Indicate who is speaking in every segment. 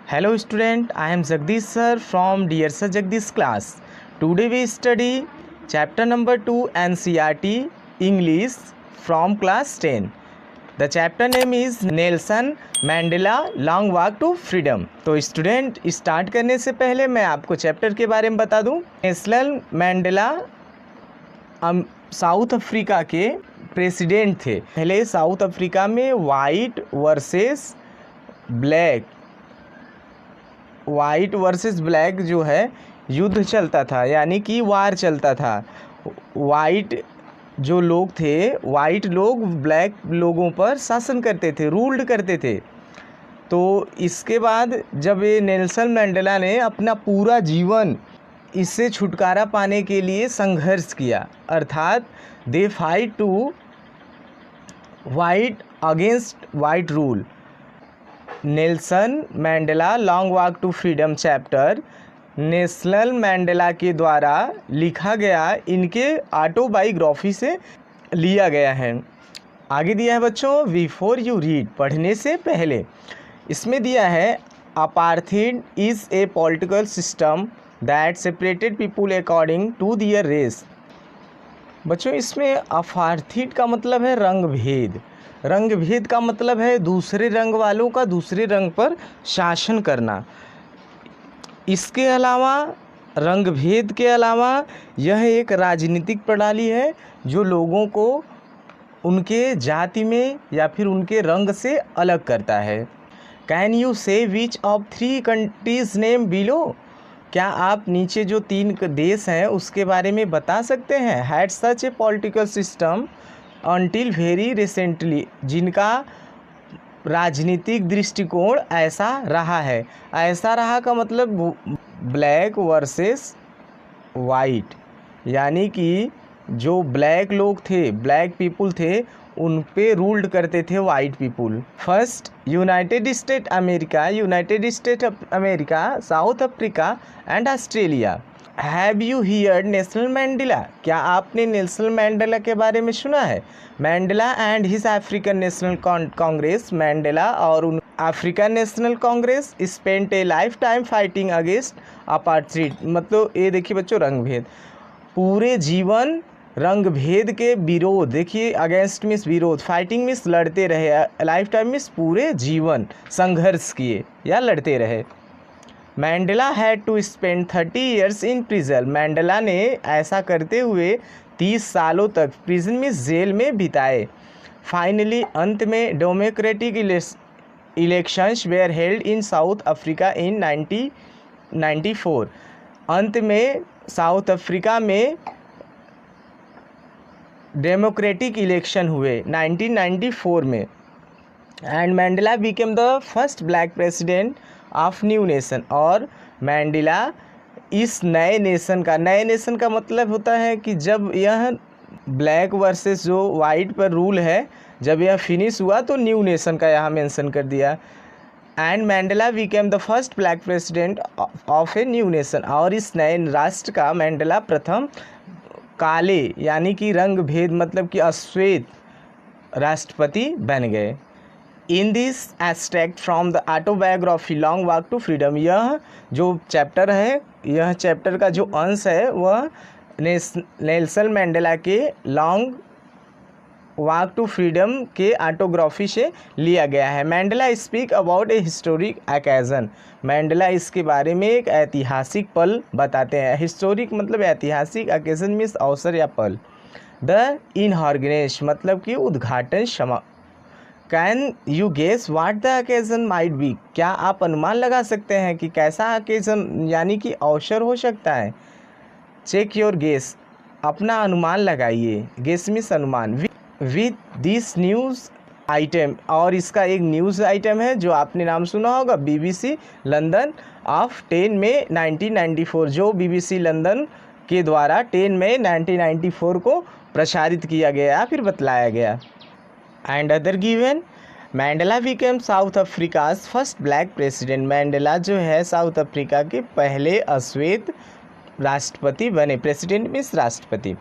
Speaker 1: Hello student, I am Jagdish sir from Dear Sir Jagdish class. Today we study chapter number 2 NCERT English from class 10. The chapter name is Nelson Mandela long walk to freedom. तो student start करने से पहले मैं आपको chapter के बारे में बता दूं। नेल्सन मैंडेला साउथ अफ्रीका के प्रेसिडेंट थे। पहले साउथ अफ्रीका में वाइट वर्सेस ब्लैक जो है युद्ध चलता था, यानी कि वार चलता था। वाइट जो लोग थे, वाइट लोग ब्लैक लोगों पर शासन करते थे, रूल्ड करते थे। तो इसके बाद जब ये नेल्सन मैंडेला ने अपना पूरा जीवन इससे छुटकारा पाने के लिए संघर्ष किया, अर्थात they fight to white against white rule. Nelson Mandela long walk to freedom chapter Nelson Mandela के द्वारा लिखा गया, इनके ऑटोबायोग्राफी से लिया गया है। आगे दिया है बच्चों, बिफोर यू रीड, पढ़ने से पहले। इसमें दिया है apartheid is a political system that separated people according to their race. बच्चों इसमें अपार्थाइड का मतलब है रंग भेद। रंग भेद का मतलब है दूसरे रंग वालों का दूसरे रंग पर शासन करना। इसके अलावा, रंग भेद के अलावा, यह एक राजनीतिक प्रणाली है जो लोगों को उनके जाति में या फिर उनके रंग से अलग करता है। कैन यू से which of 3 countries name below? क्या आप नीचे जो 3 देश हैं उसके बारे में बता सकते हैं? Had such A political system until very recently, जिनका राजनीतिक दृष्टिकोण ऐसा रहा है। ऐसा रहा का मतलब ब्लैक वर्सेस वाइट, यानी कि जो ब्लैक लोग थे, ब्लैक पीपुल थे, उन पे रूल्ड करते थे white people. First United state America, south Africa and Australia. Have you heard Nelson mandala? क्या आपने नेल्सन मैंडेला के बारे में सुना है? Mandala and his African National Congress, mandala और उन अफ्रीकन नेशनल कांग्रेस स्पेंट ए life time fighting against apartheid. मतलब ये देखिए बच्चों, रंग भेद, पूरे जीवन रंग भेद के विरोध। देखिए अगेंस्ट मीन्स विरोध, फाइटिंग मीन्स लड़ते रहे, लाइफ टाइम मीन्स पूरे जीवन संघर्ष किए या लड़ते रहे। Mandela had to spend 30 years in prison. Mandela ने ऐसा करते हुए 30 सालों तक प्रिजन में, जेल में बिताए। फाइनली अंत में democratic elections where held in South Africa in 1994। अंत में साउथ अफ्रीका में डेमोक्रेटिक इलेक्शन हुए 1994 में। And mandala became the first black president of new nation. और मैंडेला इस नए नेशन का मतलब होता है कि जब यह ब्लैक वर्सेस जो वाइट पर रूल है, जब यह फिनिश हुआ तो न्यू नेशन का यहाँ मेंशन कर दिया। And mandala became the first black president of a new nation. और इस नए राष्ट्र का मैंडेला प्रथम काले, यानी कि रंग भेद मतलब कि अश्वेत राष्ट्रपति बन गए। In this extract from the autobiography long walk to freedom, यह जो चैप्टर है, यह चैप्टर का जो अंश है वह नेल्सन मैंडेला के लॉन्ग वॉक टू फ्रीडम के ऑटोग्राफी से लिया गया है। Mandala speak about A historic occasion. Mandala इसके बारे में एक ऐतिहासिक पल बताते हैं। हिस्टोरिक मतलब ऐतिहासिक, ओकेजन मीन्स अवसर या पल। द इनॉर्गेनाइज मतलब कि उद्घाटन क्षमा। Can you guess what the occasion might be? क्या आप अनुमान लगा सकते हैं कि कैसा ओकेजन यानी कि अवसर हो सकता है? चेक योर गेस, अपना अनुमान लगाइए। गेस मीन्स अनुमान। विथ दिस न्यूज़ आइटम, और इसका एक न्यूज़ आइटम है जो आपने नाम सुना होगा, BBC लंदन ऑफ 10 मई 1994, जो BBC लंदन के द्वारा 10 मई 1994 को प्रसारित किया गया, फिर बतलाया गया। And other given, mandala became south Africa's first black president. Mandala जो है साउथ अफ्रीका के पहले अश्वेत राष्ट्रपति बने। प्रेसिडेंट मीन्स राष्ट्रपति।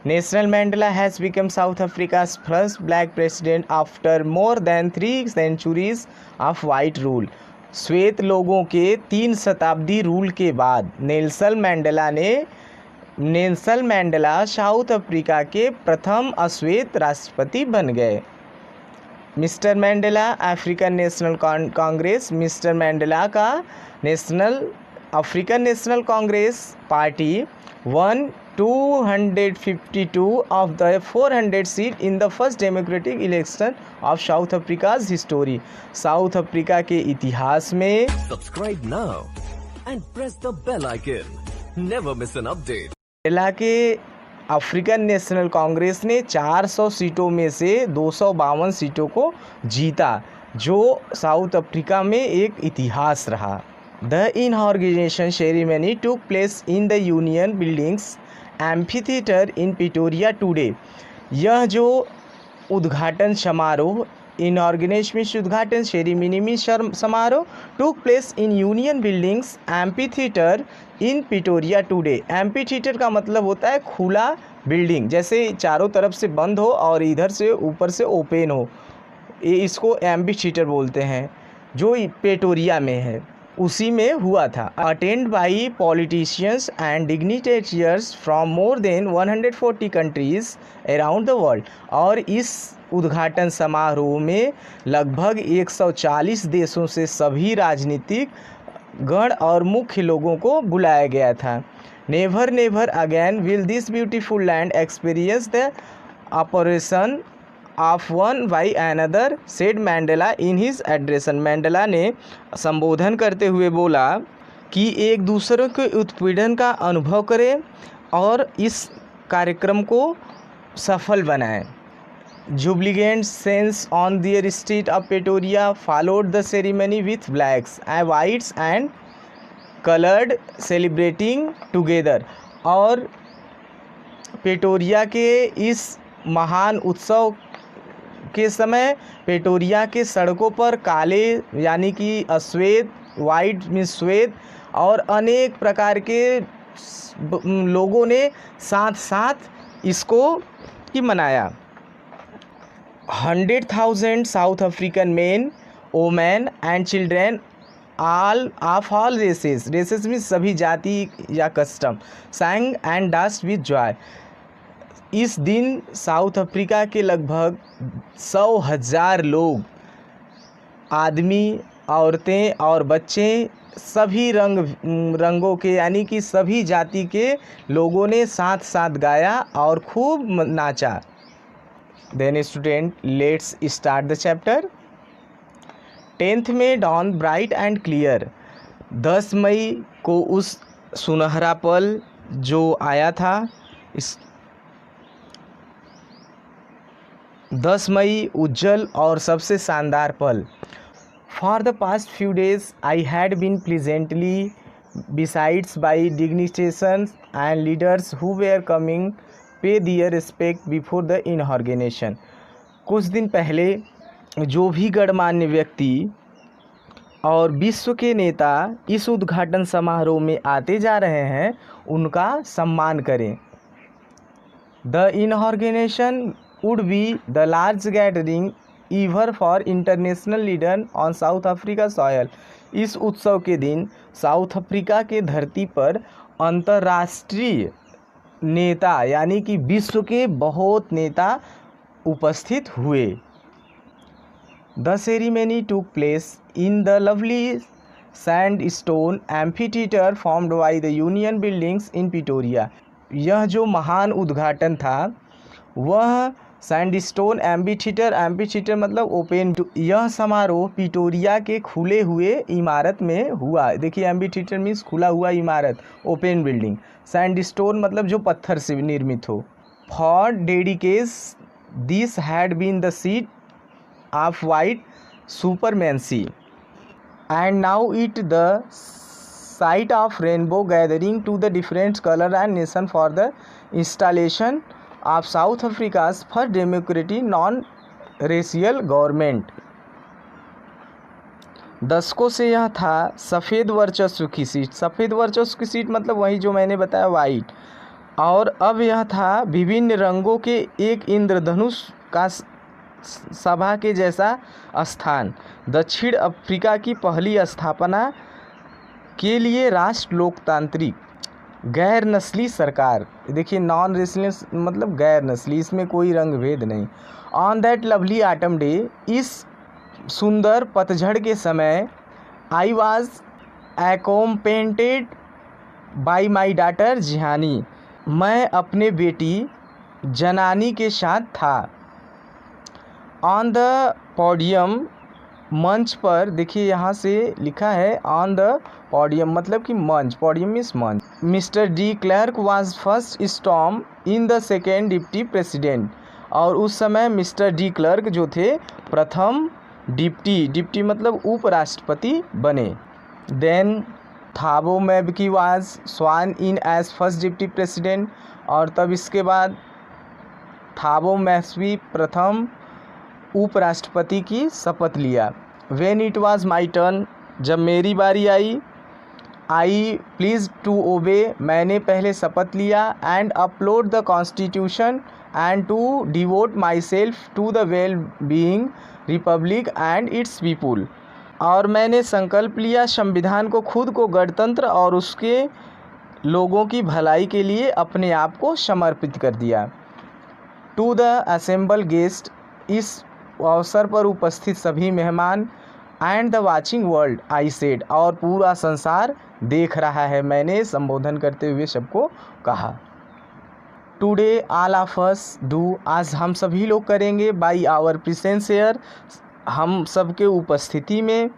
Speaker 1: National mandala has become south Africa's first black president after more than 3 centuries of white rule. श्वेत लोगों के 3 शताब्दी रूल के बाद नेल्सन मैंडेला साउथ अफ्रीका के प्रथम अश्वेत राष्ट्रपति बन गए। Mister Mandela African National Congress, mister Mandela का African National Congress party won 252 of the 400 seat in the first democratic election of South Africa's history। South Africa के इतिहास में
Speaker 2: Subscribe now and press the bell icon. Never miss an update।
Speaker 1: Mandala के African National Congress ने 400 सीटों में से 252 सीटों को जीता, जो साउथ अफ्रीका में एक इतिहास रहा। The inauguration ceremony took place in the Union Buildings Amphitheatre in Pretoria today। यह जो उद्घाटन समारोह, इनऑर्गेनाइजेशन में उद्घाटन, सेरेमनी में समारोह, took place in Union Buildings amphitheatre in Pretoria today. Amphitheatre का मतलब होता है खुला बिल्डिंग, जैसे चारों तरफ से बंद हो और इधर से ऊपर से ओपन हो, ये इसको एम्फीथिएटर बोलते हैं, जो प्रेटोरिया में है, उसी में हुआ था। Attend by politicians and dignitaries from more than 140 countries around the world. और इस उद्घाटन समारोह में लगभग 140 देशों से सभी राजनीतिक गण और मुख्य लोगों को बुलाया गया था। Never never again will this beautiful land experience the operation of one by another, said Mandela in his address. Mandela ने संबोधन करते हुए बोला कि एक दूसरे के उत्पीड़न का अनुभव करें और इस कार्यक्रम को सफल बनाएं। Jubilant scenes on their street of Pretoria followed the ceremony with blacks and whites and coloured celebrating together. और प्रेटोरिया के इस महान उत्सव के समय प्रेटोरिया के सड़कों पर काले यानी कि अश्वेत, वाइट मीन्स श्वेत, और अनेक प्रकार के लोगों ने साथ साथ इसको की मनाया। 100,000 South African men, women and children of all races में सभी जाति या custom sang and danced with joy. इस दिन साउथ अफ्रीका के लगभग 100,000 लोग, आदमी, औरतें और बच्चे, सभी रंगों के यानी कि सभी जाति के लोगों ने साथ साथ गाया और खूब नाचा। Then student let's start the chapter. 10th में डॉन ब्राइट एंड क्लियर। 10 मई को उस सुनहरा पल जो आया था, इस 10 मई उज्जवल और सबसे शानदार पल। For the past few days I had been pleasantly besides by dignitaries and leaders who were coming pay their respect before the inauguration. कुछ दिन पहले जो भी गणमान्य व्यक्ति और विश्व के नेता इस उद्घाटन समारोह में आते जा रहे हैं, उनका सम्मान करें। The inauguration would be the large gathering ever for international leader on South Africa soil। इस उत्सव के दिन साउथ अफ्रीका के धरती पर अंतर्राष्ट्रीय नेता यानी कि विश्व के बहुत नेता उपस्थित हुए। The ceremony took place in the lovely sandstone amphitheatre formed by the union buildings in Pretoria. यह जो महान उद्घाटन था वह सैंडस्टोन एम्फीथिएटर मतलब ओपन। यह समारोह प्रिटोरिया के खुले हुए इमारत में हुआ। देखिए एम्फीथिएटर मीन्स खुला हुआ इमारत, ओपन बिल्डिंग। सैंडस्टोन मतलब जो पत्थर से निर्मित हो। For decades this had been the seat of white supremacy and now it the site of rainbow gathering to the different colour and nation for the installation of South Africa's first democratic non racial government. दशकों से यह था सफ़ेद वर्चस्व की seat. सफ़ेद वर्चस्व की सीट मतलब वही जो मैंने बताया वाइट। और अब यह था विभिन्न रंगों के एक इंद्रधनुष का सभा के जैसा स्थान। दक्षिण अफ्रीका की पहली स्थापना के लिए राष्ट्र लोकतांत्रिक गैर नस्ली सरकार। देखिए नॉन रेसलेस मतलब गैर नस्ली, इसमें कोई रंग भेद नहीं। On that lovely autumn day, इस सुंदर पतझड़ के समय, I was accompanied by my daughter Zenani, मैं अपने बेटी जनानी के साथ था। ऑन द पोडियम, मंच पर, देखिए यहाँ से लिखा है ऑन द पोडियम मतलब कि मंच, पोडियम मीन्स मंच। Mister de Klerk was first storm in the second deputy president, और उस समय मिस्टर डी क्लर्क जो थे प्रथम डिप्टी मतलब उपराष्ट्रपति बने। Then Thabo Mbeki was sworn in as first deputy president, और तब इसके बाद थाबो मैबकी प्रथम उपराष्ट्रपति की शपथ लिया। When it was my turn, जब मेरी बारी आई, आई प्लीज टू ओबे, मैंने पहले शपथ लिया, and uphold the constitution and to devote myself to the well being republic and its people, और मैंने संकल्प लिया संविधान को, खुद को, गणतंत्र और उसके लोगों की भलाई के लिए अपने आप को समर्पित कर दिया। टू द असेंबल गेस्ट, इस अवसर पर उपस्थित सभी मेहमान, and the watching world I said, और पूरा संसार देख रहा है, मैंने संबोधन करते हुए सबको कहा। Today all of us do, आज हम सभी लोग करेंगे, बाई आवर प्रेजेंस हियर, हम सबके उपस्थिति में,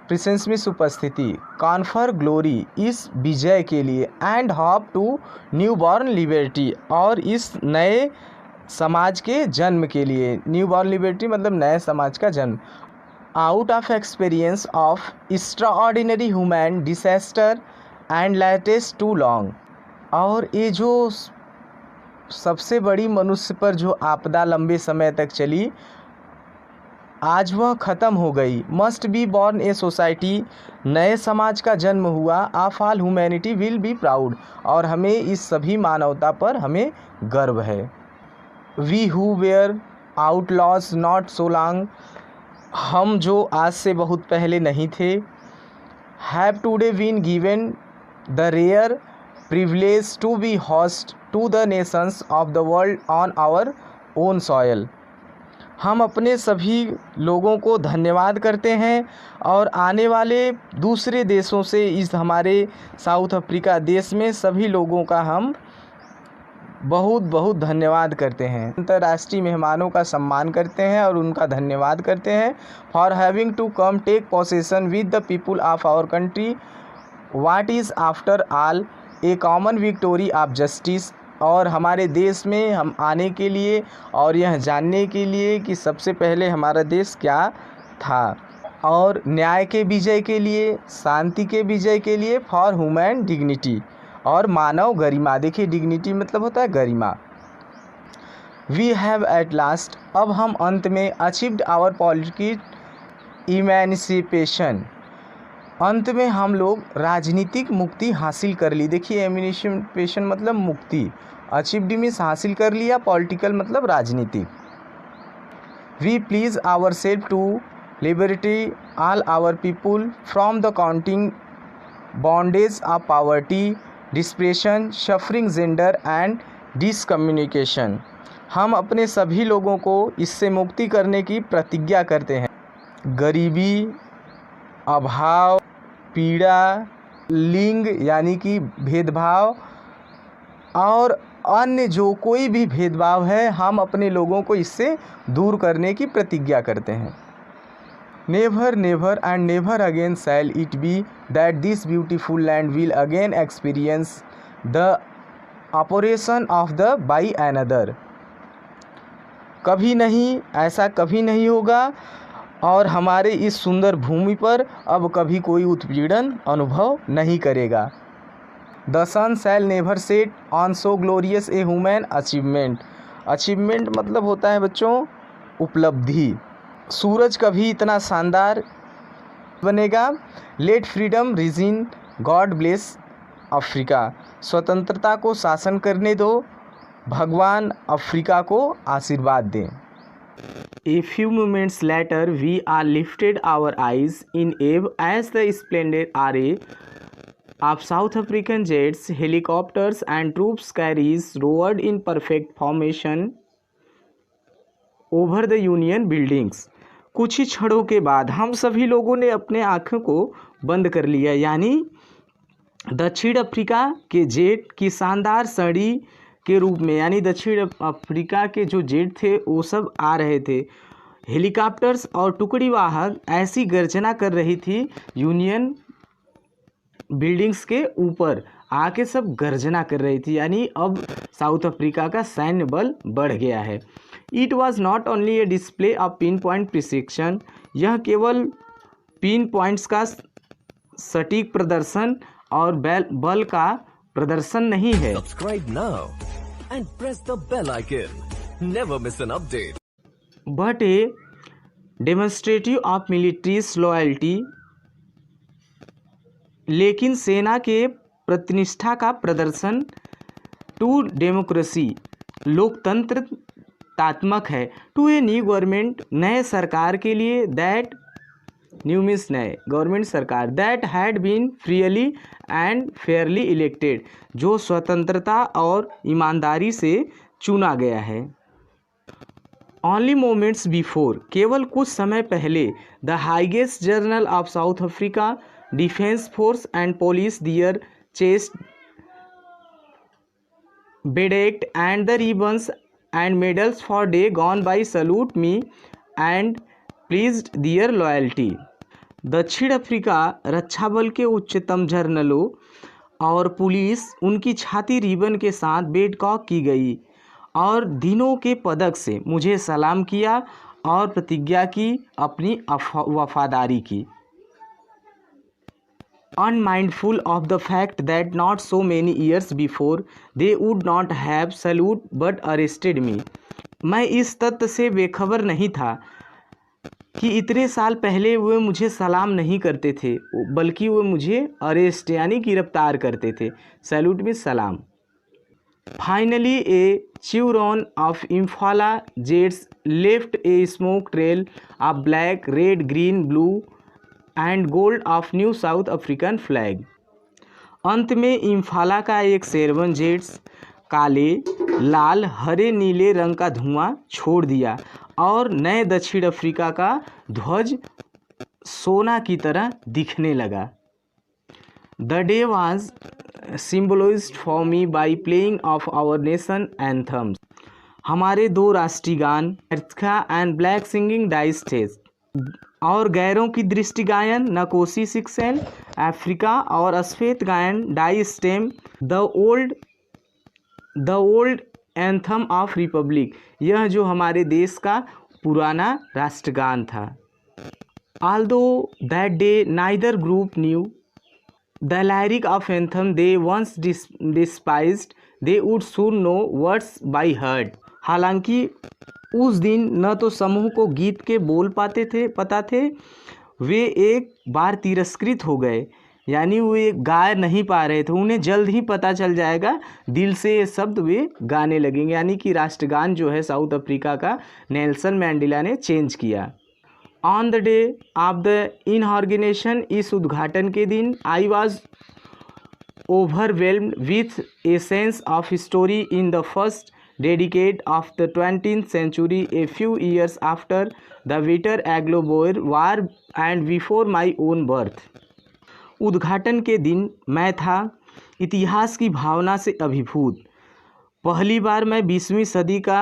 Speaker 1: प्रेजेंस में उपस्थिति, कॉन्फर ग्लोरी, इस विजय के लिए, and hope to newborn liberty, और इस नए समाज के जन्म के लिए। न्यू बॉर्न लिबर्टी मतलब नए समाज का जन्म। Out of experience of extraordinary human disaster and lasted too long, और ये जो सबसे बड़ी मनुष्य पर जो आपदा लंबे समय तक चली, आज वह ख़त्म हो गई। Must be born a society, नए समाज का जन्म हुआ। Of all humanity will be proud, और हमें इस सभी मानवता पर हमें गर्व है। We who were outlaws not so long, हम जो आज से बहुत पहले नहीं थे। Have today been given the rare privilege to be host to the nations of the world on our own soil, हम अपने सभी लोगों को धन्यवाद करते हैं और आने वाले दूसरे देशों से इस हमारे साउथ अफ्रीका देश में सभी लोगों का हम बहुत बहुत धन्यवाद करते हैं। अंतर्राष्ट्रीय मेहमानों का सम्मान करते हैं और उनका धन्यवाद करते हैं। For having to come take possession with the people of our country, what is after all a common victory of justice, और हमारे देश में हम आने के लिए और यह जानने के लिए कि सबसे पहले हमारा देश क्या था, और न्याय के विजय के लिए, शांति के विजय के लिए, फॉर ह्यूमन डिग्निटी, और मानव गरिमा। देखिए डिग्निटी मतलब होता है गरिमा। वी हैव एट लास्ट, अब हम अंत में, अचीव्ड आवर पॉलिटिकल इमेंसिपेशन, अंत में हम लोग राजनीतिक मुक्ति हासिल कर ली। देखिए इमेंसिपेशन मतलब मुक्ति, अचीव्ड मीन्स हासिल कर लिया, पॉलिटिकल मतलब राजनीतिक। We please our self to liberty all our people from the counting bondage of poverty, depression, suffering, gender and discrimination, हम अपने सभी लोगों को इससे मुक्ति करने की प्रतिज्ञा करते हैं। गरीबी, अभाव, पीड़ा, लिंग यानी कि भेदभाव और अन्य जो कोई भी भेदभाव है, हम अपने लोगों को इससे दूर करने की प्रतिज्ञा करते हैं। Never never and never again shall it be that this beautiful land will again experience the operation of the by another, कभी नहीं, ऐसा कभी नहीं होगा और हमारे इस सुंदर भूमि पर अब कभी कोई उत्पीड़न अनुभव नहीं करेगा। The sun shall never set on so glorious a human achievement, achievement मतलब होता है बच्चों उपलब्धि, सूरज कभी इतना शानदार बनेगा। Let freedom reign, God bless Africa, स्वतंत्रता को शासन करने दो, भगवान अफ्रीका को आशीर्वाद दें। A few moments later, we are lifted our eyes in awe as the splendid array of South African jets, helicopters, and troops carriers roared in perfect formation over the Union buildings. कुछ ही क्षणों के बाद हम सभी लोगों ने अपने आँखों को बंद कर लिया, यानी दक्षिण अफ्रीका के जेट की शानदार सड़ी के रूप में, यानी दक्षिण अफ्रीका के जो जेट थे वो सब आ रहे थे। हेलीकॉप्टर्स और टुकड़ी वाहक ऐसी गर्जना कर रही थी, यूनियन बिल्डिंग्स के ऊपर आके सब गर्जना कर रही थी, यानी अब साउथ अफ्रीका का सैन्य बल बढ़ गया है। It was not only a display of pin point precision, यह केवल पिन पॉइंट्स का सटीक प्रदर्शन और बल का प्रदर्शन नहीं है,
Speaker 2: Subscribe now and press the bell icon. Never miss an update.
Speaker 1: But A demonstrative of militaries loyalty, लेकिन सेना के प्रतिनिष्ठा का प्रदर्शन टू डेमोक्रेसी, लोकतंत्र तात्मक है, टू ए न्यू गवर्नमेंट, नए सरकार के लिए, दैट न्यू मीन्स नए गवर्नमेंट सरकार, that had been freely and fairly elected, जो स्वतंत्रता और ईमानदारी से चुना गया है। ओनली मोमेंट्स बिफोर, केवल कुछ समय पहले, the highest general of South Africa Defence Force and police their chest bedecked and the ribbons and medals for day gone by salute me and pledged their loyalty. दक्षिण Africa रक्षा बल के उच्चतम जनरलों और पुलिस उनकी छाती रिबन के साथ बेडकॉक की गई और दिनों के पदक से मुझे सलाम किया और प्रतिज्ञा की अपनी वफादारी की। Unmindful of the fact that not so many years before they would not have salute but arrested me, मैं इस तथ्य से बेखबर नहीं था कि इतने साल पहले वे मुझे सलाम नहीं करते थे, बल्कि वे मुझे अरेस्ट यानी गिरफ्तार करते थे। सैल्यूट में सलाम। Finally a chevron of Impala jets left a smoke trail of black, red, green, blue and gold of new South African flag. अंत में इम्फाला का एक सेरवन जेट्स काले, लाल, हरे, नीले रंग का धुआं छोड़ दिया और नए दक्षिण अफ्रीका का ध्वज सोना की तरह दिखने लगा। The day was symbolised for me by playing of our nation anthems, हमारे दो राष्ट्रीय गान एर्थका and black singing dice test, और गैरों की दृष्टि गायन नकोसी सिक्सेल अफ्रीका और सफेद गायन Die Stem, the old anthem of republic, यह जो हमारे देश का पुराना राष्ट्रगान था। Although that day neither group knew the lyric of anthem they once despised, they would soon know words by heart, हालांकि उस दिन न तो समूह को गीत के बोल पता थे, वे एक बार तिरस्कृत हो गए, यानी वे गा नहीं पा रहे थे, उन्हें जल्द ही पता चल जाएगा, दिल से ये शब्द वे गाने लगेंगे। यानी कि राष्ट्रगान जो है साउथ अफ्रीका का नेल्सन मैंडेला ने चेंज किया। On the day of the inauguration, इस उद्घाटन के दिन, I was overwhelmed with a sense of history in the first decade of the 20th century, a few years after the bitter Anglo-Boer War and before my own birth। उद्घाटन के दिन मैं था इतिहास की भावना से अभिभूत। पहली बार मैं 20वीं सदी का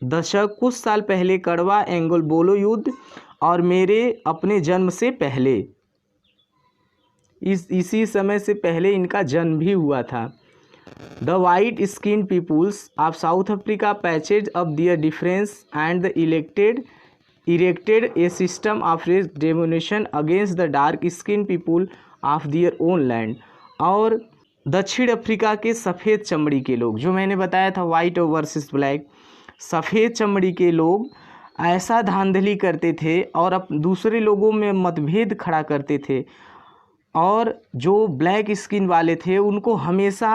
Speaker 1: दशक, कुछ साल पहले कड़वा एंग्लो बोलो युद्ध और मेरे अपने जन्म से पहले, इसी समय से पहले इनका जन्म भी हुआ था। The white skinned peoples of South Africa patched up their difference and erected a system of discrimination against the dark skinned people of their own land। और दक्षिण अफ्रीका के सफ़ेद चमड़ी के लोग, जो मैंने बताया था वाइट वर्सेस ब्लैक, सफ़ेद चमड़ी के लोग ऐसा धांधली करते थे और दूसरे लोगों में मतभेद खड़ा करते थे, और जो ब्लैक स्किन वाले थे उनको हमेशा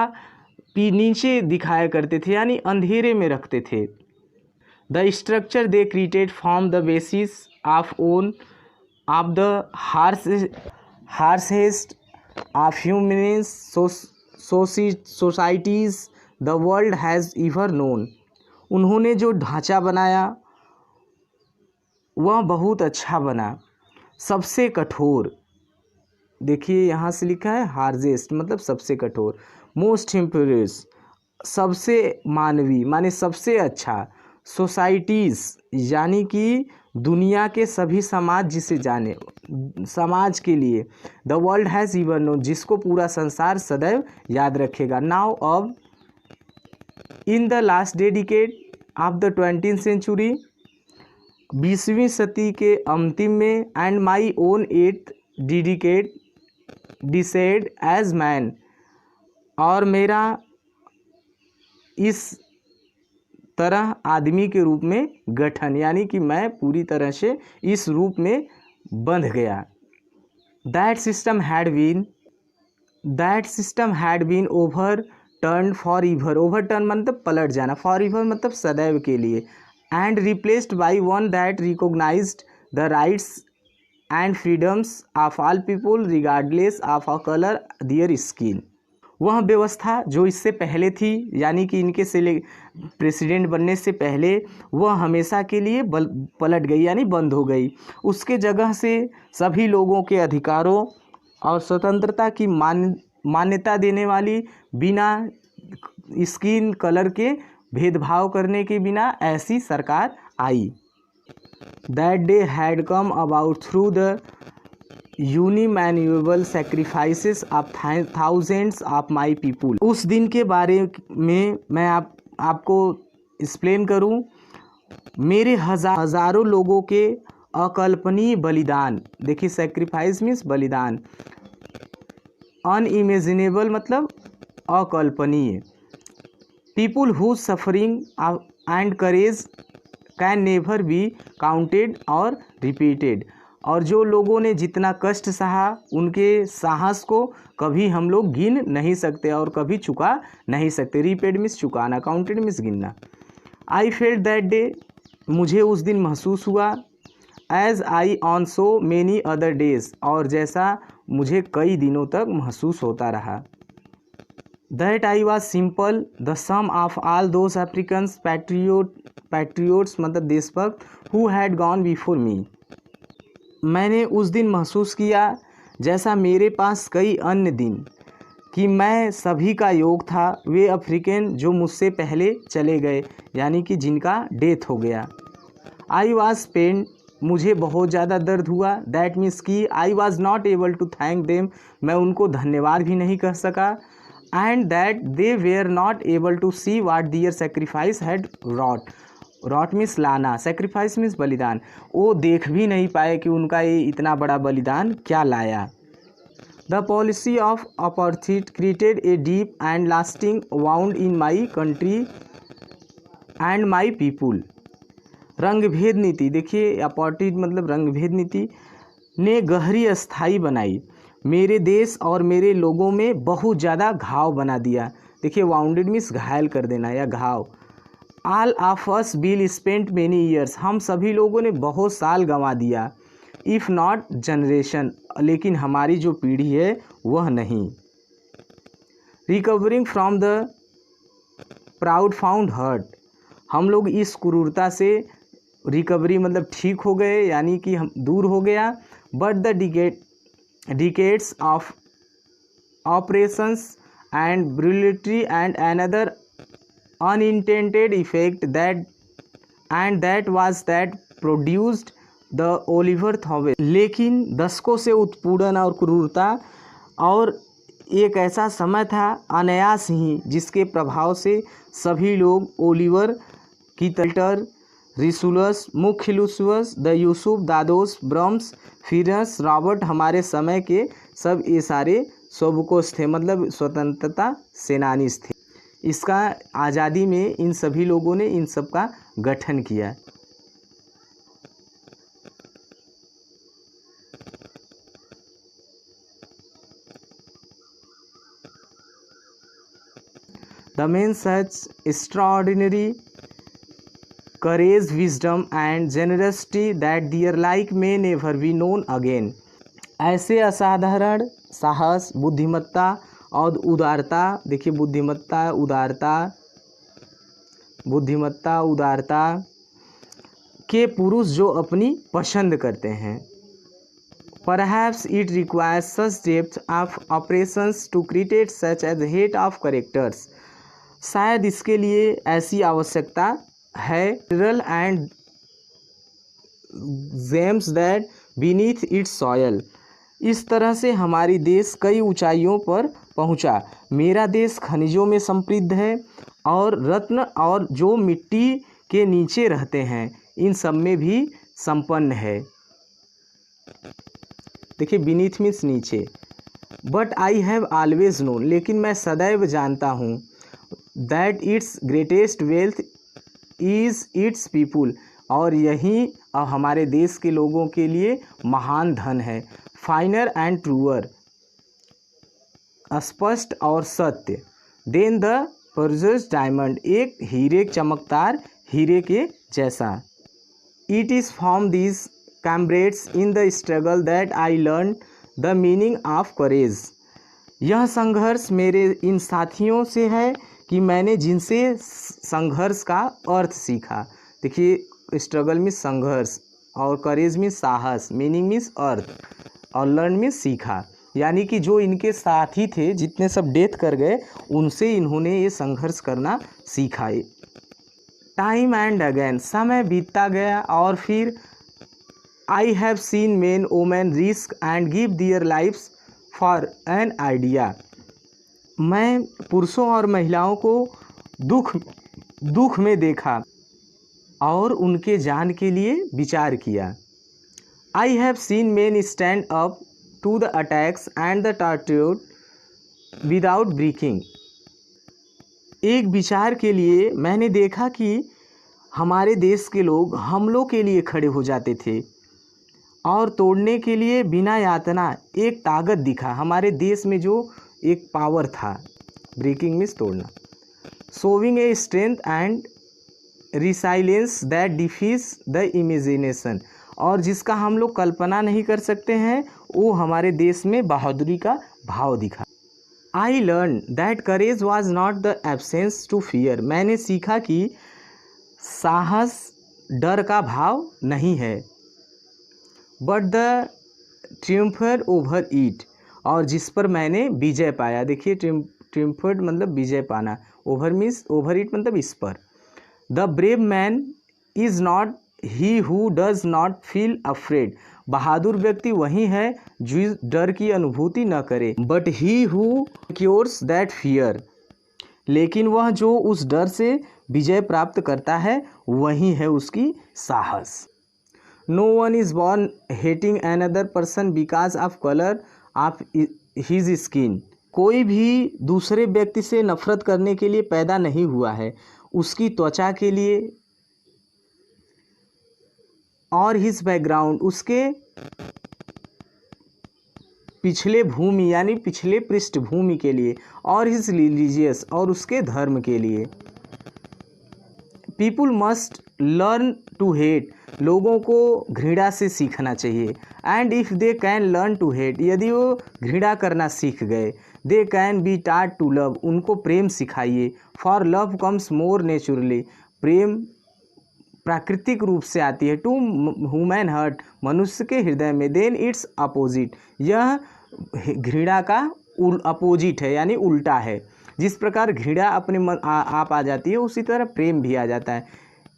Speaker 1: नीचे दिखाया करते थे, यानी अंधेरे में रखते थे। The structure they created form the basis of the harshest of human societies the world has ever known. उन्होंने जो ढांचा बनाया वह बहुत अच्छा बना, सबसे कठोर। देखिए यहाँ से लिखा है हार्जेस्ट मतलब सबसे कठोर, मोस्ट इम्प्योरियस सबसे मानवीय माने सबसे अच्छा, सोसाइटीज़ यानी कि दुनिया के सभी समाज जिसे जाने, समाज के लिए, the world has ever known जिसको पूरा संसार सदैव याद रखेगा। नाउ अब in the last decade of the 20th century 20वीं सदी के अंतिम में, and my own 8th decade decide as man, और मेरा इस तरह आदमी के रूप में गठन यानी कि मैं पूरी तरह से इस रूप में बंध गया। That system had been overturn forever, overturn मतलब पलट जाना, फॉर ईवर मतलब सदैव के लिए, and replaced by one that recognized the rights and freedoms of all people regardless of a colour their skin. वह व्यवस्था जो इससे पहले थी यानी कि इनके प्रेसिडेंट बनने से पहले, वह हमेशा के लिए पलट गई यानी बंद हो गई। उसके जगह से सभी लोगों के अधिकारों और स्वतंत्रता की मान्यता देने वाली, बिना स्किन कलर के भेदभाव करने के बिना ऐसी सरकार आई। That day had come about through the यूनिमैन्युअल sacrifices of thousands of my people. उस दिन के बारे में मैं आपको एक्सप्लेन करूं, मेरे हज़ारों लोगों के अकल्पनीय बलिदान। देखिए सेक्रीफाइस मीन्स बलिदान, अनइमेजिनेबल मतलब अकल्पनीय, people whose suffering and courage can never be counted और रिपीटेड, और जो लोगों ने जितना कष्ट सहा उनके साहस को कभी हम लोग गिन नहीं सकते और कभी चुका नहीं सकते। रिपेड मीन्स चुकाना, काउंटेड मीन्स गिनना। आई फेल्ट दैट डे, मुझे उस दिन महसूस हुआ, as I on so many other days, और जैसा मुझे कई दिनों तक महसूस होता रहा। That I was simple the sum of all those Africans patriots मतलब देशभक्त, who had gone before me. मैंने उस दिन महसूस किया जैसा मेरे पास कई अन्य दिन, कि मैं सभी का योग था, वे अफ्रीकन जो मुझसे पहले चले गए यानी कि जिनका डेथ हो गया। आई वॉज पेन, मुझे बहुत ज़्यादा दर्द हुआ। दैट मीन्स कि I was not able to thank them, मैं उनको धन्यवाद भी नहीं कह सका। And that they were not able to see what their sacrifice had wrought means लाना, सेक्रीफाइस मीन्स बलिदान, वो देख भी नहीं पाए कि उनका ये इतना बड़ा बलिदान क्या लाया। The policy of apartheid created a deep and lasting wound in my country and my people. रंगभेद नीति, देखिए अपार्थाइड मतलब रंगभेद नीति ने गहरी अस्थाई बनाई, मेरे देश और मेरे लोगों में बहुत ज़्यादा घाव बना दिया। देखिए वाउंडेड मीन्स घायल कर देना या घाव। All of us will spent many years, हम सभी लोगों ने बहुत साल गंवा दिया। इफ़ नॉट जनरेशन, लेकिन हमारी जो पीढ़ी है वह नहीं। Recovering from the profound hurt, हम लोग इस क्रूरता से रिकवरी मतलब ठीक हो गए यानी कि हम दूर हो गया। But the decades of operations and brutality and another unintended effect that was that produced the Oliver Thorpe। लेकिन दशकों से उत्पीड़न और क्रूरता और एक ऐसा समय था अनायास ही जिसके प्रभाव से सभी लोग ओलिवर की तल्टर, रिसुलस, मुख्यलुसुस, द यूसुफ, दादोस, ब्रम्स, फिरस, रॉबर्ट, हमारे समय के सब ये सारे सोबकोस थे मतलब स्वतंत्रता सेनानी थे। इसका आज़ादी में इन सभी लोगों ने इन सब का गठन किया। The main such extraordinary courage, wisdom and generosity that their like may never be known again. ऐसे असाधारण साहस, बुद्धिमत्ता और उदारता, देखिए बुद्धिमत्ता उदारता के पुरुष जो अपनी पसंद करते हैं. Perhaps it requires such depth of operations to create such as hate of characters. शायद इसके लिए ऐसी आवश्यकता है and gems that beneath its soil. इस तरह से हमारी देश कई ऊंचाइयों पर पहुंचा. मेरा देश खनिजों में समृद्ध है और रत्न और जो मिट्टी के नीचे रहते हैं इन सब में भी संपन्न है. देखिए बीनीथ मीन्स नीचे. But I have always known, लेकिन मैं सदैव जानता हूँ that it's greatest wealth is it's people, और यही हमारे देश के लोगों के लिए महान धन है. फाइनर एंड ट्रूअर, स्पष्ट और सत्य. देन द प्रेशियस डायमंड, एक हीरे चमकदार हीरे के जैसा. It is from this comrades in the struggle that I learned the meaning of courage. यह संघर्ष मेरे इन साथियों से है कि मैंने जिनसे संघर्ष का अर्थ सीखा. देखिए स्ट्रगल मीन्स संघर्ष और करेज मीन्स साहस, मीनिंग मीन्स अर्थ और लर्न मीन्स सीखा. यानी कि जो इनके साथी थे जितने सब डेथ कर गए उनसे इन्होंने ये संघर्ष करना सीखा. टाइम एंड अगेन, समय बीतता गया और फिर I have seen men, women risk and give their lives for an idea. मैं पुरुषों और महिलाओं को दुख में देखा और उनके जान के लिए विचार किया. I have seen men stand up to the attacks and the torture without breaking. एक विचार के लिए मैंने देखा कि हमारे देश के लोग हमलों के लिए खड़े हो जाते थे और तोड़ने के लिए बिना यातना एक ताकत दिखा. हमारे देश में जो एक पावर था, ब्रेकिंग मीन्स तोड़ना. Showing a strength and resilience that defies the imagination, और जिसका हम लोग कल्पना नहीं कर सकते हैं वो हमारे देश में बहादुरी का भाव दिखा. I learn that courage was not the absence to fear. मैंने सीखा कि साहस डर का भाव नहीं है, but the triumph over it, और जिस पर मैंने विजय पाया. देखिए ट्रिम्फर्ड मतलब विजय पाना, ओवर मीन्स ओवर ईट मतलब इस पर. The brave man is not he who does not feel afraid. बहादुर व्यक्ति वही है जो डर की अनुभूति न करे, but he who conquers that fear. लेकिन वह जो उस डर से विजय प्राप्त करता है वही है उसकी साहस. No one is born hating another person because of color of his skin. कोई भी दूसरे व्यक्ति से नफरत करने के लिए पैदा नहीं हुआ है उसकी त्वचा के लिए, और his background, उसके पिछले भूमि यानी पिछले पृष्ठभूमि के लिए, और his religious, और उसके धर्म के लिए. People must learn to hate. लोगों को घृणा से सीखना चाहिए. And if they can learn to hate, यदि वो घृणा करना सीख गए. They can be taught to love, उनको प्रेम सिखाइए. For love comes more naturally, प्रेम प्राकृतिक रूप से आती है. टू ह्यूमन हार्ट, मनुष्य के हृदय में. देन इट्स अपोजिट, यह घृणा का अपोजिट है यानी उल्टा है. जिस प्रकार घृणा अपने मन आप आ जाती है उसी तरह प्रेम भी आ जाता है.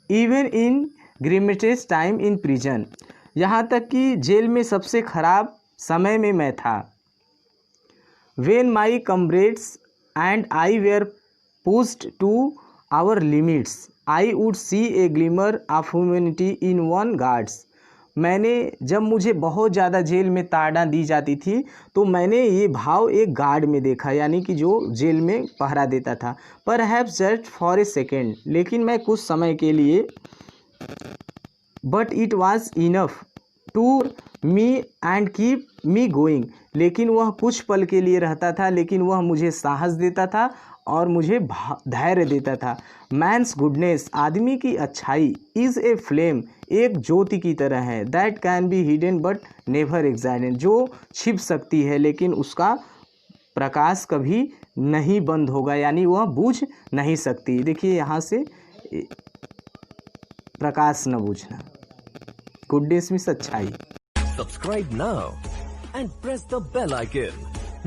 Speaker 1: Even in grimmest time in prison, यहाँ तक कि जेल में सबसे खराब समय में मैं था. When my comrades and I were pushed to our limits, I would see a glimmer of humanity in one guards. जब मुझे बहुत ज़्यादा जेल में ताड़ना दी जाती थी तो मैंने ये भाव एक गार्ड में देखा, यानी कि जो जेल में पहरा देता था. Perhaps just for a second, लेकिन मैं कुछ समय के लिए. But it was enough to me and keep me going, लेकिन वह कुछ पल के लिए रहता था, लेकिन वह मुझे साहस देता था और मुझे धैर्य देता था। मैंस गुडनेस, आदमी की अच्छाई, इज़ ए फ्लेम, एक ज्योति की तरह है, that can be hidden but never excited, जो छिप सकती है लेकिन उसका प्रकाश कभी नहीं बंद होगा, यानी वह बुझ नहीं सकती। देखिए यहाँ से प्रकाश न बुझना, गुडनेस मीन्स अच्छाई।
Speaker 2: Subscribe now and press the bell icon.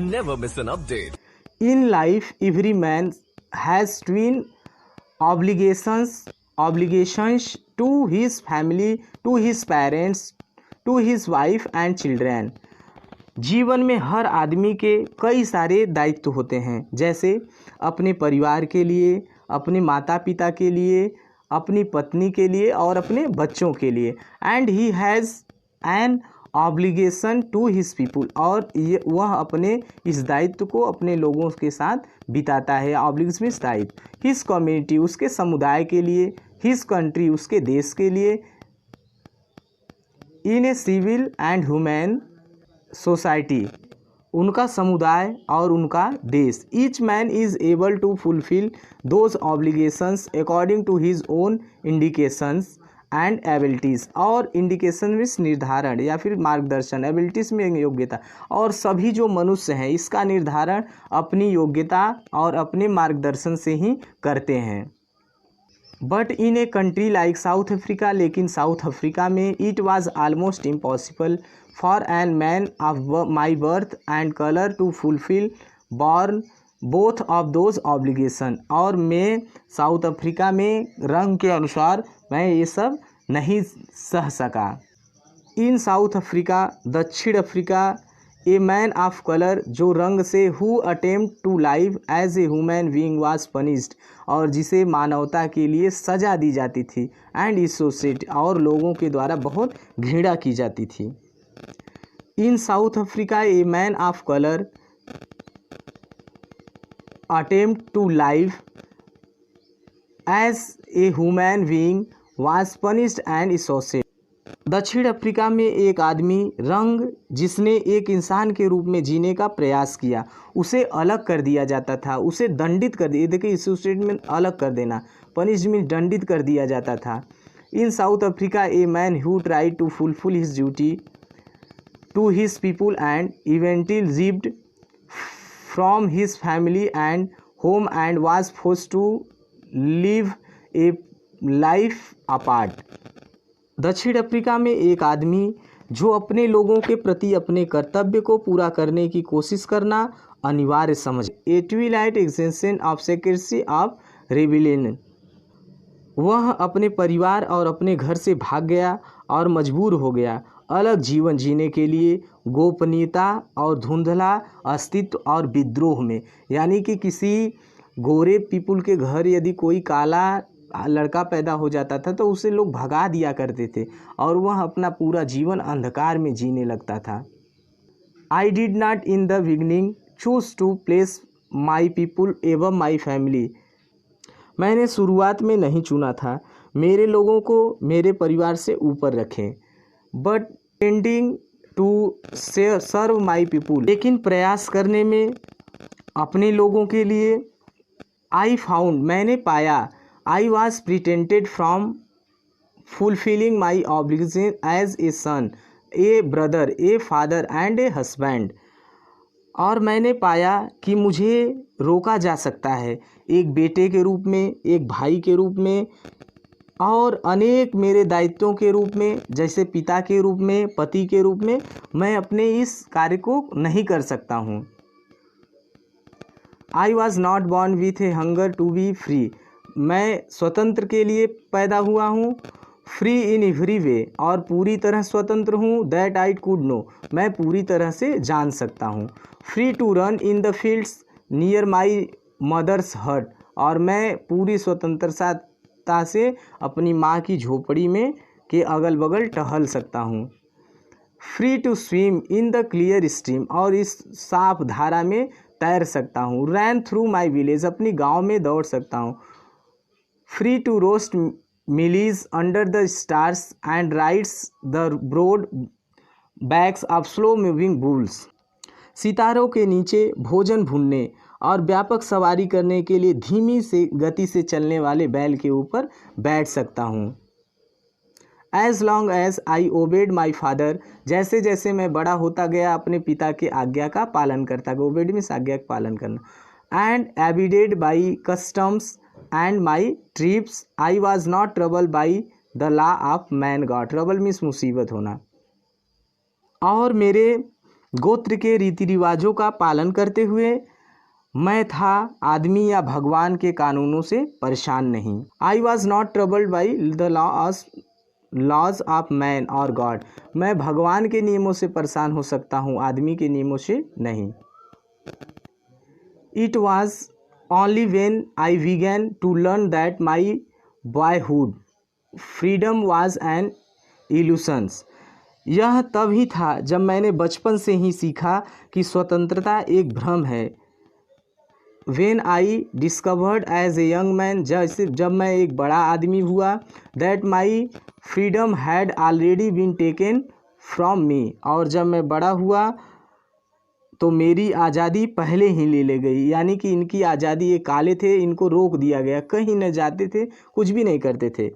Speaker 2: Never miss an update.
Speaker 1: In life, every man has twin obligations to his family, to his parents, to his wife and children. जीवन में हर आदमी के कई सारे दायित्व होते हैं, जैसे अपने परिवार के लिए, अपने माता पिता के लिए, अपनी पत्नी के लिए और अपने बच्चों के लिए। And he has an obligation to his people, और ये वह अपने इस दायित्व को अपने लोगों के साथ बिताता है। ऑब्लिगेशन मीन्स दायित्व। हिज कम्युनिटी, उसके समुदाय के लिए, हिज कंट्री, उसके देश के लिए, in a civil and human society, उनका समुदाय और उनका देश। Each man is able to fulfil those obligations according to his own indications and abilities, और इंडिकेशन में निर्धारण या फिर मार्गदर्शन, एबिलिटीज़ में योग्यता, और सभी जो मनुष्य हैं इसका निर्धारण अपनी योग्यता और अपने मार्गदर्शन से ही करते हैं। But in a country like South Africa, लेकिन साउथ अफ्रीका में it was almost impossible for an man of my birth and colour to fulfil born both of those obligation, और मैं साउथ अफ्रीका में रंग के अनुसार मैं ये सब नहीं सह सका। इन साउथ अफ्रीका, दक्षिण Africa, a man of colour, जो रंग से, who attempt to live as a human being was punished, और जिसे मानवता के लिए सजा दी जाती थी, एंड एसोसिएट, और लोगों के द्वारा बहुत घृणा की जाती थी। In South Africa, a man of colour attempt to live as a human being was punished and associate. दक्षिण अफ्रीका में एक आदमी रंग, जिसने एक इंसान के रूप में जीने का प्रयास किया, उसे अलग कर दिया जाता था, उसे दंडित कर दिया। देखिए एसोसिएट में अलग कर देना, पनिश्ड में दंडित कर दिया जाता था। In South Africa, a man who tried to fulfil his duty to his people and eventually lived from his family and home and was forced to live a life apart। दक्षिण Africa में एक आदमी जो अपने लोगों के प्रति अपने कर्तव्य को पूरा करने की कोशिश करना अनिवार्य समझ, a twilight extension of secrecy of rebellion, वह अपने परिवार और अपने घर से भाग गया और मजबूर हो गया अलग जीवन जीने के लिए, गोपनीयता और धुंधला अस्तित्व और विद्रोह में। यानी कि किसी गोरे पीपुल के घर यदि कोई काला लड़का पैदा हो जाता था तो उसे लोग भगा दिया करते थे और वह अपना पूरा जीवन अंधकार में जीने लगता था। I did not in the beginning choose to place my people above my family, मैंने शुरुआत में नहीं चुना था मेरे लोगों को मेरे परिवार से ऊपर रखें, but tending to serve my people, लेकिन प्रयास करने में अपने लोगों के लिए, आई फाउंड, मैंने पाया, I was prevented from fulfilling my obligation as a son, a brother, a father and a husband, और मैंने पाया कि मुझे रोका जा सकता है एक बेटे के रूप में, एक भाई के रूप में, और अनेक मेरे दायित्वों के रूप में, जैसे पिता के रूप में, पति के रूप में, मैं अपने इस कार्य को नहीं कर सकता हूँ। I was not born with a hunger to be free, मैं स्वतंत्र के लिए पैदा हुआ हूँ, फ्री इन एवरी वे, और पूरी तरह स्वतंत्र हूँ, दैट आई कुड नो, मैं पूरी तरह से जान सकता हूँ, free to run in the fields near my mother's hut, और मैं पूरी स्वतंत्रता से अपनी माँ की झोपड़ी में के अगल बगल टहल सकता हूँ, free to swim in the clear stream, और इस साफ धारा में तैर सकता हूँ, रैन थ्रू माई विलेज, अपनी गांव में दौड़ सकता हूँ, free to roast mealies under the stars and rides the broad backs of slow moving bulls, सितारों के नीचे भोजन भूनने और व्यापक सवारी करने के लिए धीमी से गति से चलने वाले बैल के ऊपर बैठ सकता हूँ। As long as I obeyed my father, जैसे जैसे मैं बड़ा होता गया अपने पिता के आज्ञा का पालन करता गया। ओबेड मीन्स आज्ञा का पालन करना। And abided by customs and my trips, I was not trouble by the law of man God. Trouble means मुसीबत होना। और मेरे गोत्र के रीति रिवाजों का पालन करते हुए मैं था आदमी या भगवान के कानूनों से परेशान नहीं। I was not troubled by the laws of man और गॉड, मैं भगवान के नियमों से परेशान हो सकता हूँ, आदमी के नियमों से नहीं। It was only when I began to learn that my boyhood freedom was an illusions, यह तब ही था जब मैंने बचपन से ही सीखा कि स्वतंत्रता एक भ्रम है। When I discovered as a young man, जब मैं एक बड़ा आदमी हुआ, that my freedom had already been taken from me, और जब मैं बड़ा हुआ तो मेरी आज़ादी पहले ही ले गई। यानी कि इनकी आज़ादी, ये काले थे, इनको रोक दिया गया, कहीं न जाते थे, कुछ भी नहीं करते थे।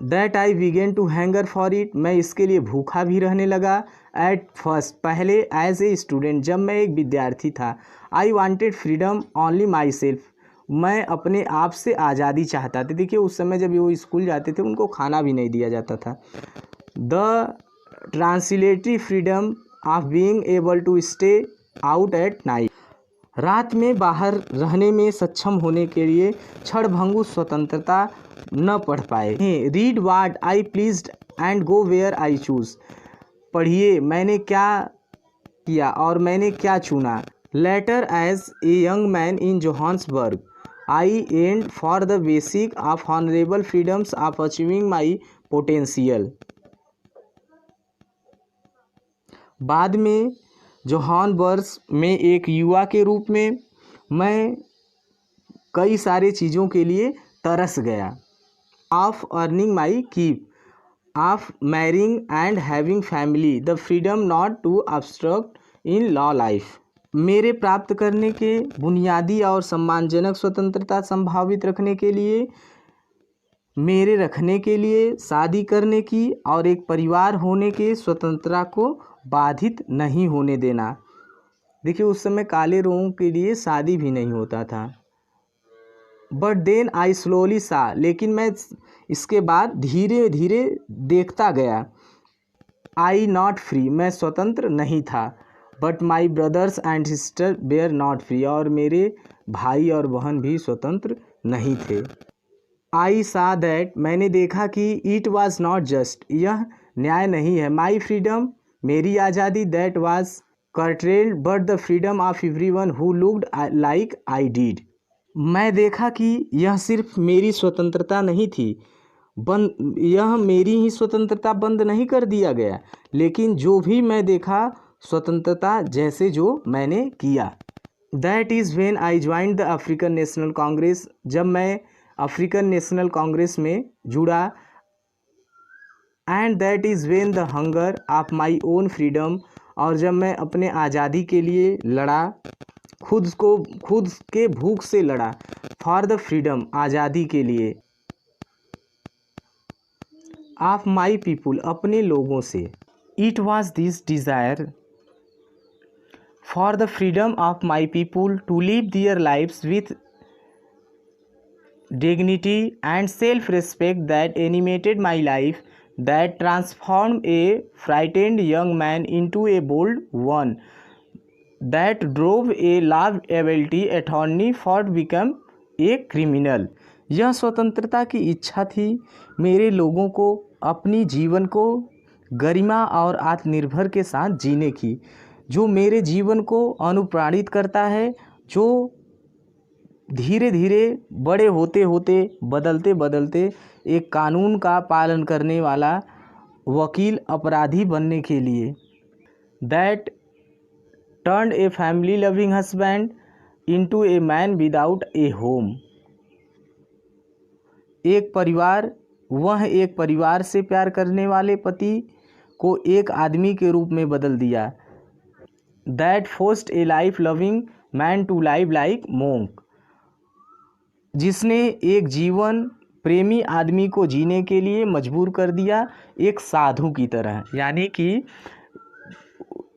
Speaker 1: That I began to hunger for it, मैं इसके लिए भूखा भी रहने लगा। At first, पहले एज ए स्टूडेंट, जब मैं एक विद्यार्थी था। I wanted freedom only myself, मैं अपने आप से आज़ादी चाहता था। देखिए उस समय जब वो स्कूल जाते थे उनको खाना भी नहीं दिया जाता था। The translatory freedom of being able to stay out at night, रात में बाहर रहने में सक्षम होने के लिए क्षणभंगुर स्वतंत्रता न पढ़ पाए। Read what I pleased and go where I choose, पढ़िए मैंने क्या किया और मैंने क्या चुना। Later as a young man in Johannesburg I and for the basic of honourable freedoms of achieving my potential, बाद में जोहान्सबर्ग में एक युवा के रूप में मैं कई सारे चीज़ों के लिए तरस गया। Of earning my keep, of marrying and having family, the freedom not to obstruct in law life, मेरे प्राप्त करने के बुनियादी और सम्मानजनक स्वतंत्रता संभावित रखने के लिए, मेरे रखने के लिए, शादी करने की और एक परिवार होने के स्वतंत्रता को बाधित नहीं होने देना। देखिए उस समय काले लोगों के लिए शादी भी नहीं होता था। बट देन आई स्लोली सा, लेकिन मैं इसके बाद धीरे धीरे देखता गया। आई नॉट फ्री, मैं स्वतंत्र नहीं था। But my brothers and sister were not free, और मेरे भाई और बहन भी स्वतंत्र नहीं थे। आई सा दैट, मैंने देखा कि इट वॉज नॉट जस्ट, यह न्याय नहीं है। माई फ्रीडम, मेरी आज़ादी, that was curtailed but the freedom of everyone who looked like I did, मैं देखा कि यह सिर्फ मेरी स्वतंत्रता नहीं थी, यह मेरी ही स्वतंत्रता बंद नहीं कर दिया गया, लेकिन जो भी मैं देखा स्वतंत्रता जैसे जो मैंने किया। That is when I joined the African National Congress, जब मैं अफ्रीकन नेशनल कांग्रेस में जुड़ा। And that is when the hunger of my own freedom, और जब मैं अपने आज़ादी के लिए लड़ा, खुद के भूख से लड़ा। फॉर द फ्रीडम, आज़ादी के लिए। ऑफ माई पीपुल, अपने लोगों से। It was this desire for the freedom of my people to live their lives with dignity and self-respect that animated my life, that transformed a frightened young man into a bold one, that drove a law-abiding attorney for become a criminal। यह स्वतंत्रता की इच्छा थी मेरे लोगों को अपनी जीवन को गरिमा और आत्मनिर्भर के साथ जीने की, जो मेरे जीवन को अनुप्राणित करता है, जो धीरे धीरे बड़े होते होते बदलते बदलते एक कानून का पालन करने वाला वकील अपराधी बनने के लिए। That turned a family loving husband into a man without A home, वह एक परिवार से प्यार करने वाले पति को एक आदमी के रूप में बदल दिया। That forced a life loving man to live like monk, जिसने एक जीवन प्रेमी आदमी को जीने के लिए मजबूर कर दिया एक साधु की तरह। यानी कि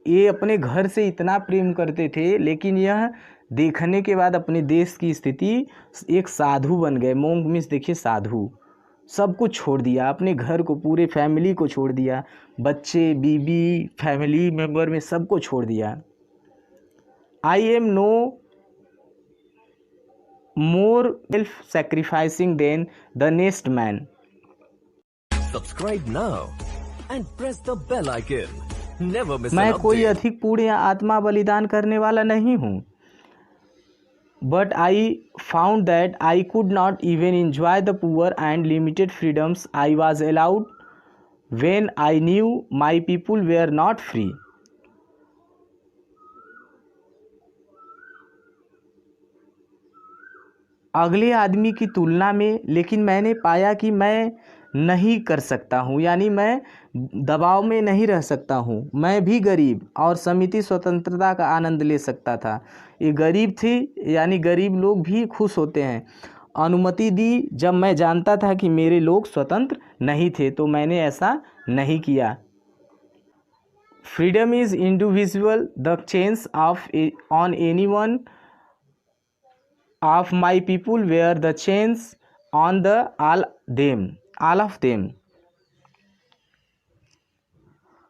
Speaker 1: ये अपने घर से इतना प्रेम करते थे, लेकिन यह देखने के बाद अपने देश की स्थिति एक साधु बन गए। मोंक मीन्स देखिए साधु, सब कुछ छोड़ दिया, अपने घर को, पूरे फैमिली को छोड़ दिया, बच्चे, बीबी, फैमिली मेंबर में सबको छोड़ दिया। I am no more self sacrificing than the next man.
Speaker 2: Subscribe now and press the bell icon. Never miss
Speaker 1: मैं
Speaker 2: an
Speaker 1: कोई
Speaker 2: update.
Speaker 1: अधिक पुण्य या आत्मा बलिदान करने वाला नहीं हूँ, but I found that I could not even enjoy the poor and limited freedoms I was allowed when I knew my people were not free. अगले आदमी की तुलना में लेकिन मैंने पाया कि मैं नहीं कर सकता हूँ, यानी मैं दबाव में नहीं रह सकता हूँ। मैं भी गरीब और समिति स्वतंत्रता का आनंद ले सकता था। ये गरीब थी, यानी गरीब लोग भी खुश होते हैं। अनुमति दी जब मैं जानता था कि मेरे लोग स्वतंत्र नहीं थे, तो मैंने ऐसा नहीं किया। Freedom is individual, the change of on any one of my people were the chains on the all of them.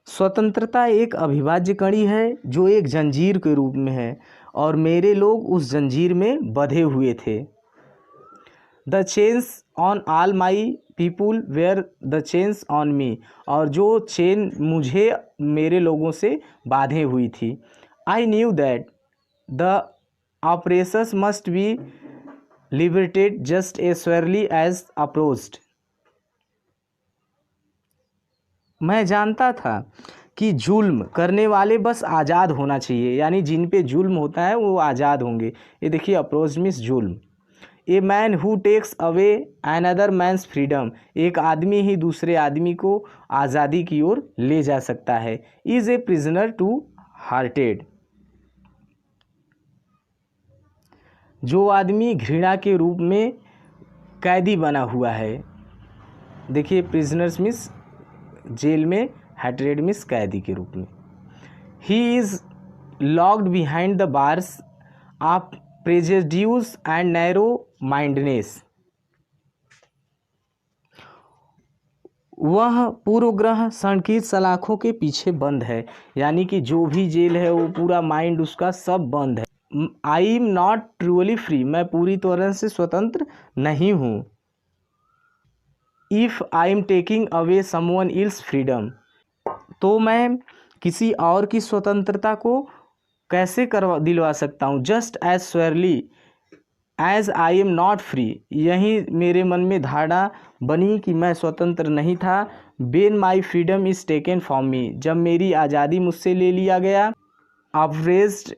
Speaker 1: स्वतंत्रता एक अविभाज्य कड़ी है जो एक जंजीर के रूप में है, और मेरे लोग उस जंजीर में बंधे हुए थे। The chains on all my people were the chains on me, और जो चेन मुझे मेरे लोगों से बांधे हुई थी। I knew that the oppressors must be liberated just as surely as oppressed. मैं जानता था कि जुल्म करने वाले बस आज़ाद होना चाहिए, यानी जिन पे जुल्म होता है वो आज़ाद होंगे। ये देखिए अप्रोच मीन्स जुल्म। A man who takes away another man's freedom, एक आदमी ही दूसरे आदमी को आज़ादी की ओर ले जा सकता है। Is a prisoner to hatred, जो आदमी घृणा के रूप में कैदी बना हुआ है। देखिए प्रिजनर्स मीन्स जेल में, हैटरेड मीन्स कैदी के रूप में। He is locked behind the bars of prejudice and narrow mindness, वह पूर्वग्रह संकीर्ण सलाखों के पीछे बंद है। यानी कि जो भी जेल है वो पूरा माइंड उसका सब बंद है। आई एम नॉट ट्रूअली फ्री, मैं पूरी तरह से स्वतंत्र नहीं हूँ। If I am taking away someone else freedom, तो मैं किसी और की स्वतंत्रता को कैसे दिलवा सकता हूँ। Just as surely as I am not free, यही मेरे मन में धारणा बनी कि मैं स्वतंत्र नहीं था। When my freedom is taken from me, जब मेरी आज़ादी मुझसे ले लिया गया। Oppressed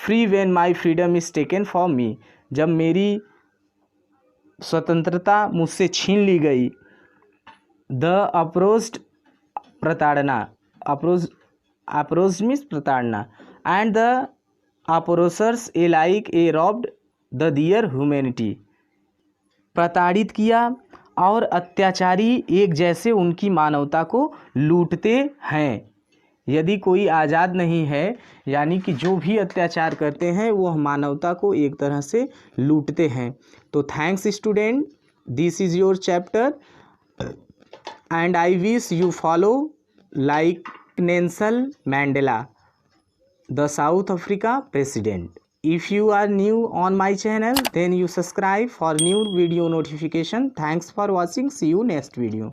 Speaker 1: free when my freedom is taken from me, जब मेरी स्वतंत्रता मुझसे छीन ली गई। द अप्रोच्ड प्रताड़ना, अप्रोच मीन्स प्रताड़ना, and the approachers alike a robbed the their humanity, प्रताड़ित किया और अत्याचारी एक जैसे उनकी मानवता को लूटते हैं। यदि कोई आज़ाद नहीं है, यानी कि जो भी अत्याचार करते हैं वो मानवता को एक तरह से लूटते हैं। तो thanks student, this is your chapter and I wish you follow like Nelson mandala, the south Africa president. If you are new on my channel, then you subscribe for new video notification. Thanks for watching. See you next video.